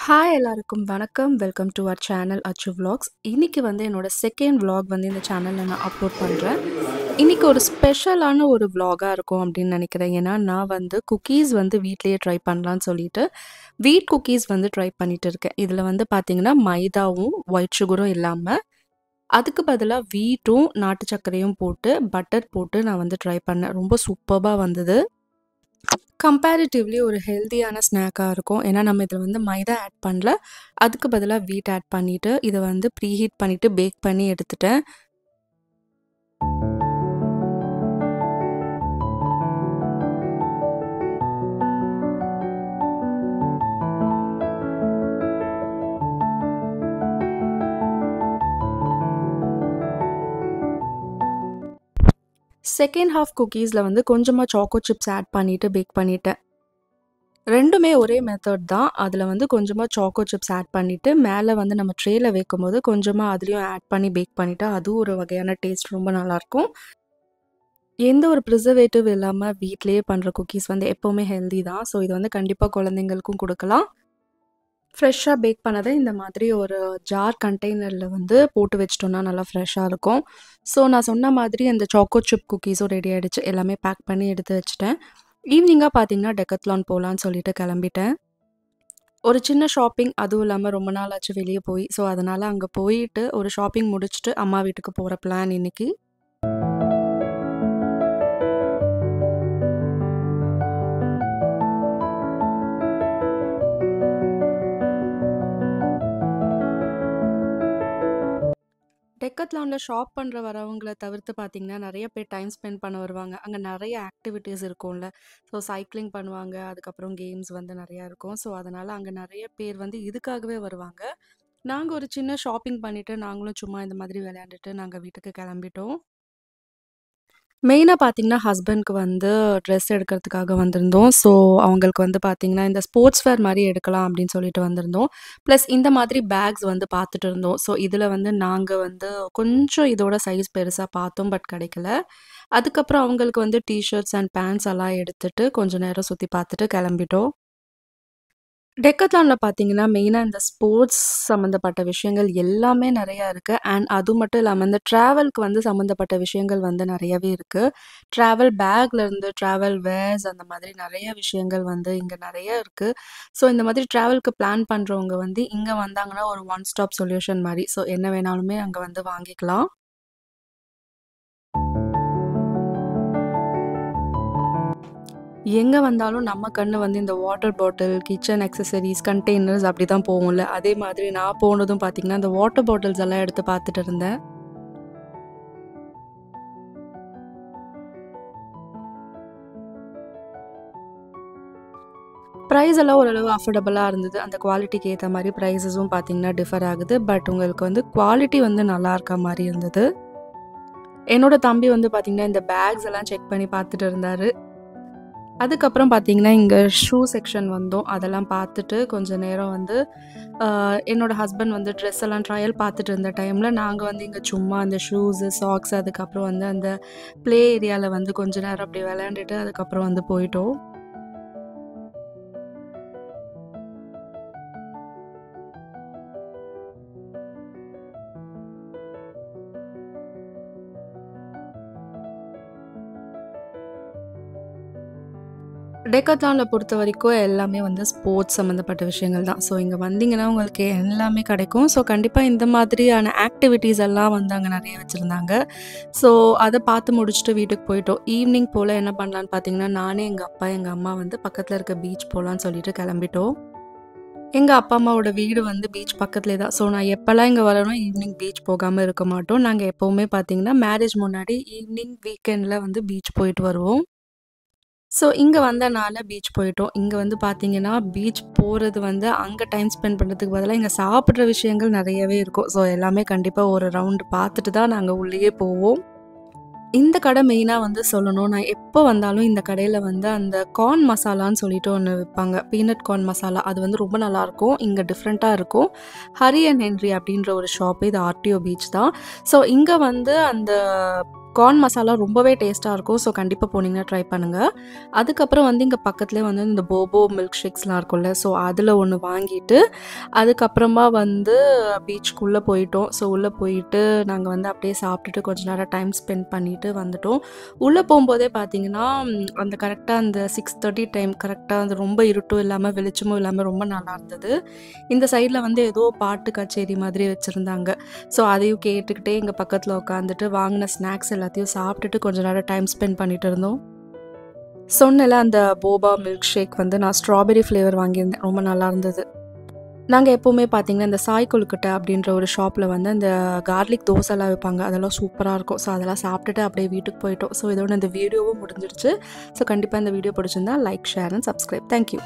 Hi எல்லாருக்கும் வணக்கம். Welcome to our channel அச்சு விலாக்ஸ். இன்னைக்கு வந்து என்னோட செகண்ட் vlog வந்து இந்த சேனலில் நான் அப்லோட் பண்ணுறேன். இன்னைக்கு ஒரு ஸ்பெஷலான ஒரு vlog-ஆ இருக்கும் அப்படின்னு நினைக்கிறேன். ஏன்னா நான் வந்து குக்கீஸ் வந்து வீட்லேயே ட்ரை பண்ணலான்னு சொல்லிட்டு வீட் குக்கீஸ் வந்து ட்ரை பண்ணிட்டு இருக்கேன். இதில் வந்து பார்த்தீங்கன்னா மைதாவும் ஒயிட் சுகரும் இல்லாமல் அதுக்கு பதிலாக வீட்டும் நாட்டு சர்க்கரையும் போட்டு பட்டர் போட்டு நான் வந்து ட்ரை பண்ணேன். ரொம்ப சூப்பராக வந்தது. கம்பேரிட்டிவ்லி ஒரு ஹெல்தியான ஸ்நாக்காக இருக்கும். ஏன்னா நம்ம இதில் வந்து மைதா ஆட் பண்ணல. அதுக்கு பதிலாக வீட் ஆட் பண்ணிவிட்டு இதை வந்து ப்ரீஹீட் பண்ணிவிட்டு பேக் பண்ணி எடுத்துட்டேன். செகண்ட் ஹாஃப் குக்கீஸில் வந்து கொஞ்சமாக சாக்கோ சிப்ஸ் ஆட் பண்ணிவிட்டு பேக் பண்ணிட்டேன். ரெண்டுமே ஒரே மெத்தட் தான். அதில் வந்து கொஞ்சமாக சாக்கோ சிப்ஸ் ஆட் பண்ணிவிட்டு மேலே வந்து நம்ம ட்ரேயில் வைக்கும்போது கொஞ்சமாக அதுலேயும் ஆட் பண்ணி பேக் பண்ணிட்டா அதுவும் ஒரு வகையான டேஸ்ட் ரொம்ப நல்லாயிருக்கும். எந்த ஒரு ப்ரிசர்வேட்டிவ் இல்லாமல் வீட்டிலேயே பண்ணுற குக்கீஸ் வந்து எப்போவுமே ஹெல்தி தான். ஸோ இது வந்து கண்டிப்பாக குழந்தைங்களுக்கும் கொடுக்கலாம். ஃப்ரெஷ்ஷாக பேக் பண்ணதை இந்த மாதிரி ஒரு ஜார் கண்டெய்னரில் வந்து போட்டு வச்சிட்டோன்னா நல்லா ஃப்ரெஷ்ஷாக இருக்கும். ஸோ நான் சொன்ன மாதிரி அந்த சாக்கோ சிப் குக்கீஸும் ரெடி ஆகிடுச்சு. எல்லாமே பேக் பண்ணி எடுத்து வச்சுட்டேன். ஈவினிங்காக பார்த்தீங்கன்னா டெக்கத்லான் போகலான்னு சொல்லிட்டு கிளம்பிட்டேன். ஒரு சின்ன ஷாப்பிங், அதுவும் இல்லாமல் ரொம்ப நாள் ஆச்சு வெளியே போய். ஸோ அதனால் அங்கே போயிட்டு ஒரு ஷாப்பிங் முடிச்சுட்டு அம்மா வீட்டுக்கு போகிற பிளான் இன்னைக்கு. டெக்கத்லானில் ஷாப் பண்ணுற வரவங்கள தவிர்த்து பார்த்தீங்கன்னா நிறைய பேர் டைம் ஸ்பெண்ட் பண்ண வருவாங்க. அங்கே நிறைய ஆக்டிவிட்டீஸ் இருக்கும்ல. ஸோ சைக்கிளிங் பண்ணுவாங்க, அதுக்கப்புறம் கேம்ஸ் வந்து நிறையா இருக்கும். ஸோ அதனால் அங்கே நிறைய பேர் வந்து இதுக்காகவே வருவாங்க. நாங்கள் ஒரு சின்ன ஷாப்பிங் பண்ணிவிட்டு நாங்களும் சும்மா இந்த மாதிரி விளையாண்டுட்டு நாங்கள் வீட்டுக்கு கிளம்பிட்டோம். மெயினாக பார்த்தீங்கன்னா ஹஸ்பண்ட்க்கு வந்து ட்ரெஸ் எடுக்கிறதுக்காக வந்திருந்தோம். ஸோ அவங்களுக்கு வந்து பார்த்தீங்கன்னா இந்த ஸ்போர்ட்ஸ் வேர் மாதிரி எடுக்கலாம் அப்படின்னு சொல்லிட்டு வந்திருந்தோம். ப்ளஸ் இந்த மாதிரி பேக்ஸ் வந்து பார்த்துட்டு இருந்தோம். ஸோ இதில் வந்து நாங்கள் வந்து கொஞ்சம் இதோட சைஸ் பெருசாக பார்த்தோம், பட் கிடைக்கல. அதுக்கப்புறம் அவங்களுக்கு வந்து டிஷர்ட்ஸ் அண்ட் பேண்ட்ஸ் எல்லாம் எடுத்துட்டு கொஞ்சம் நேரம் சுற்றி பார்த்துட்டு கிளம்பிட்டோம். டெக்கத்லானில் பார்த்தீங்கன்னா மெயினாக இந்த ஸ்போர்ட்ஸ் சம்மந்தப்பட்ட விஷயங்கள் எல்லாமே நிறையா இருக்குது. அண்ட் அது மட்டும் இல்லாமல் இந்த ட்ராவலுக்கு வந்து சம்மந்தப்பட்ட விஷயங்கள் வந்து நிறையவே இருக்குது. ட்ராவல் பேக்லேருந்து ட்ராவல் வேர்ஸ் அந்த மாதிரி நிறைய விஷயங்கள் வந்து இங்கே நிறைய இருக்குது. ஸோ இந்த மாதிரி ட்ராவலுக்கு பிளான் பண்ணுறவங்க வந்து இங்கே வந்தாங்கன்னா ஒரு ஒன் ஸ்டாப் சொல்யூஷன் மாதிரி. ஸோ என்ன வேணாலுமே அங்கே வந்து வாங்கிக்கலாம். எங்கே வந்தாலும் நம்ம கண்ணு வந்து இந்த water bottle, kitchen accessories, containers அப்படி தான் போகும்ல. அதே மாதிரி நான் போனதும் பார்த்தீங்கன்னா இந்த வாட்டர் பாட்டில்ஸ் எல்லாம் எடுத்து பார்த்துட்டு இருந்தேன். ப்ரைஸ் எல்லாம் ஓரளவு அஃபோர்டபுளாக இருந்தது. அந்த குவாலிட்டிக்கு ஏற்ற மாதிரி ப்ரைஸஸும் பார்த்தீங்கன்னா டிஃபர் ஆகுது. பட் உங்களுக்கு வந்து குவாலிட்டி வந்து நல்லா இருக்க மாதிரி இருந்தது. என்னோட தம்பி வந்து பார்த்தீங்கன்னா இந்த பேக்ஸ் எல்லாம் செக் பண்ணி பார்த்துட்டு இருந்தார். அதுக்கப்புறம் பார்த்தீங்கன்னா இங்கே ஷூ செக்ஷன் வந்தோம். அதெல்லாம் பார்த்துட்டு கொஞ்சம் நேரம் வந்து என்னோட ஹஸ்பண்ட் வந்து ட்ரெஸ் எல்லாம் ட்ரையல் பார்த்துட்டு இருந்த டைமில் நாங்கள் வந்து இங்கே சும்மா அந்த ஷூஸு, சாக்ஸ், அதுக்கப்புறம் வந்து அந்த ப்ளே ஏரியாவில் வந்து கொஞ்ச நேரம் அப்படி விளையாண்டுட்டு அதுக்கப்புறம் வந்து போயிட்டோம். டெக்கத்லானில் பொறுத்த வரைக்கும் எல்லாமே வந்து ஸ்போர்ட்ஸ் சம்மந்தப்பட்ட விஷயங்கள் தான். ஸோ இங்கே வந்தீங்கன்னா உங்களுக்கு எல்லாமே கிடைக்கும். ஸோ கண்டிப்பாக இந்த மாதிரியான ஆக்டிவிட்டீஸ் எல்லாம் வந்து அங்கே நிறைய வச்சுருந்தாங்க. ஸோ அதை பார்த்து முடிச்சுட்டு வீட்டுக்கு போயிட்டோம். ஈவினிங் போல் என்ன பண்ணலான்னு பார்த்தீங்கன்னா நானே, எங்கள் அப்பா, எங்கள் அம்மா வந்து பக்கத்தில் இருக்க பீச் போகலான்னு சொல்லிட்டு கிளம்பிட்டோம். எங்கள் அப்பா அம்மாவோட வீடு வந்து பீச் பக்கத்துலேயே தான். ஸோ நான் எப்போல்லாம் இங்கே வரேனோ ஈவினிங் பீச் போகாமல் இருக்க மாட்டோம். நாங்கள் எப்போவுமே பார்த்தீங்கன்னா மேரேஜ் முன்னாடி ஈவினிங் வீக்கெண்டில் வந்து பீச் போயிட்டு வருவோம். ஸோ இங்கே வந்தனால பீச் போயிட்டோம். இங்கே வந்து பார்த்தீங்கன்னா பீச் போகிறது வந்து அங்கே டைம் ஸ்பெண்ட் பண்ணுறதுக்கு பதிலாக இங்கே சாப்பிட்ற விஷயங்கள் நிறையவே இருக்கும். ஸோ எல்லாமே கண்டிப்பாக ஒரு ரவுண்டு பார்த்துட்டு தான் நாங்கள் உள்ளேயே போவோம். இந்த கடை மெயினாக வந்து சொல்லணும், நான் எப்போ வந்தாலும் இந்த கடையில் வந்து அந்த கார்ன் மசாலான்னு சொல்லிட்டு ஒன்று விற்பாங்க. Peanut corn masala. அது வந்து ரொம்ப நல்லாயிருக்கும். இங்கே டிஃப்ரெண்ட்டாக இருக்கும். ஹரி அண்ட் ஹென்ரி அப்படின்ற ஒரு ஷாப்பு. இது ஆர்டிஓ பீச் தான். ஸோ இங்கே வந்து அந்த கார்ன் மசாலா ரொம்பவே டேஸ்ட்டாக இருக்கும். ஸோ கண்டிப்பாக போனீங்கன்னா ட்ரை பண்ணுங்கள். அதுக்கப்புறம் வந்து இங்கே பக்கத்துலேயே வந்து இந்த போபோ மில்க் ஷேக்ஸ்லாம் இருக்கும்ல, ஸோ அதில் ஒன்று வாங்கிட்டு அதுக்கப்புறமா வந்து பீச்சுக்குள்ளே போயிட்டோம். ஸோ உள்ளே போயிட்டு நாங்கள் வந்து அப்படியே சாப்பிட்டுட்டு கொஞ்ச நேரம் டைம் ஸ்பெண்ட் பண்ணிட்டு வந்துட்டோம். உள்ளே போகும்போதே பார்த்தீங்கன்னா அந்த கரெக்டாக அந்த 6:30 டைம் கரெக்டாக அந்த ரொம்ப இருட்டும் இல்லாமல் வெளிச்சமும் இல்லாமல் ரொம்ப நல்லா இருந்தது. இந்த சைடில் வந்து ஏதோ பாட்டு கச்சேரி மாதிரி வச்சுருந்தாங்க. ஸோ அதையும் கேட்டுக்கிட்டே இங்கே பக்கத்தில் உட்காந்துட்டு வாங்கின ஸ்நாக்ஸ் எல்லாத்தையும் சாப்பிட்டுட்டு கொஞ்ச நேரம் டைம் ஸ்பெண்ட் பண்ணிட்டு இருந்தோம். சொன்னல அந்த போபா மில்க் ஷேக் வந்து நான் ஸ்ட்ராபெரி ஃப்ளேவர் வாங்கியிருந்தேன். ரொம்ப நல்லா இருந்தது. நாங்கள் எப்போவுமே பார்த்தீங்கன்னா இந்த சாய் கொழுக்கட்டை அப்படின்ற ஒரு ஷாப்பில் வந்து அந்த கார்லிக் தோசைலாம் வைப்பாங்க. அதெல்லாம் சூப்பராக இருக்கும். ஸோ அதெல்லாம் சாப்பிட்டுட்டு அப்படியே வீட்டுக்கு போயிட்டோம். ஸோ இதோட இந்த வீடியோவும் முடிஞ்சிருச்சு. ஸோ கண்டிப்பாக இந்த வீடியோ பிடிச்சிருந்தா like, share and subscribe. Thank you.